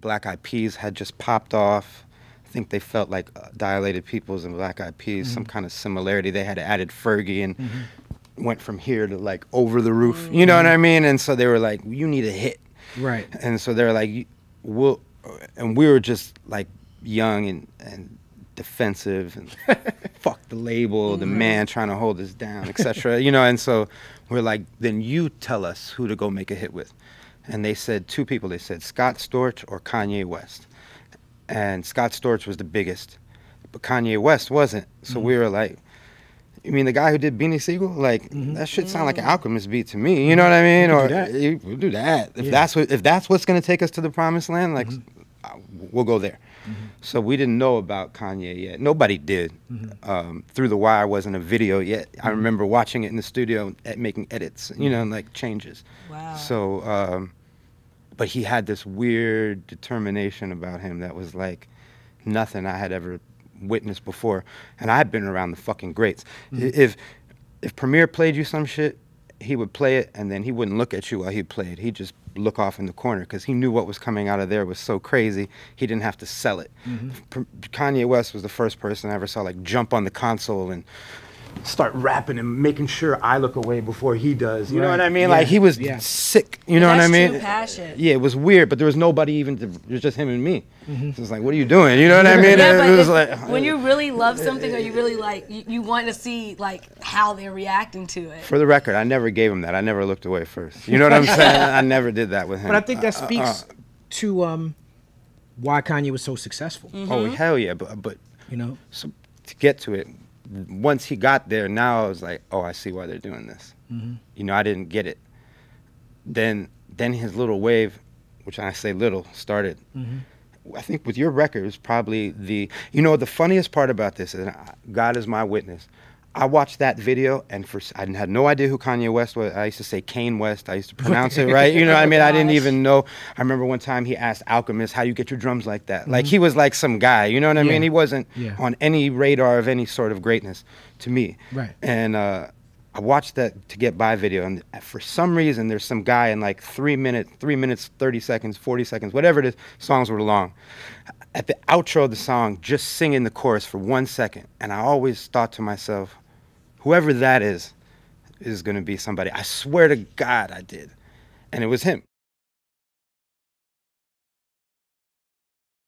Black Eyed Peas had just popped off. I think they felt like Dilated Peoples and Black Eyed Peas, some kind of similarity. They had added Fergie and went from here to like over the roof. You know what I mean? And so they were like, you need a hit. Right. And so they're like, and we were just like young and defensive and fuck the label, the man trying to hold us down, etc. You know, and so we're like, then you tell us who to go make a hit with. And they said two people. They said Scott Storch or Kanye West. And Scott Storch was the biggest, but Kanye West wasn't. So we were like, you mean the guy who did Beanie Siegel? Like that shit sound like an Alchemist beat to me. You know what I mean? We'll do that. If that's what's gonna take us to the promised land, like we'll go there. So we didn't know about Kanye yet. Nobody did. Through the Wire wasn't a video yet. I remember watching it in the studio, making edits, you know, like changes. Wow. So, but he had this weird determination about him that was like nothing I had ever witnessed before. And I had been around the fucking greats. If Premier played you some shit, he would play it and then he wouldn't look at you while he played. He'd just look off in the corner because he knew what was coming out of there was so crazy he didn't have to sell it. Kanye West was the first person I ever saw like jump on the console and start rapping and making sure I look away before he does. You know what I mean? Like he was sick. You know what I mean? True passion. Yeah, it was weird, but there was nobody even. It was just him and me. So it was like, what are you doing? You know what I mean? Yeah, but it was like, when you really love something or you really like, you want to see like how they're reacting to it. For the record, I never gave him that. I never looked away first. You know what I'm saying? I never did that with him. But I think that speaks to why Kanye was so successful. Oh hell yeah! But you know, so to get to it. Once he got there, now I was like, oh, I see why they're doing this. You know, I didn't get it. Then his little wave, which I say little, started. I think with your record, it was probably the, you know, the funniest part about this, and God is my witness, I watched that video, and I had no idea who Kanye West was. I used to say Kane West. I used to pronounce it right. You know what I mean? I didn't even know. I remember one time he asked Alchemist, how you get your drums like that? Like, he was like some guy. You know what I mean? He wasn't on any radar of any sort of greatness to me. Right. And I watched that To Get By video, and for some reason, there's some guy in like 3 minutes, 30 seconds, 40 seconds, whatever it is, songs were long. At the outro of the song, just singing the chorus for 1 second. And I always thought to myself, whoever that is going to be somebody. I swear to God I did. And it was him.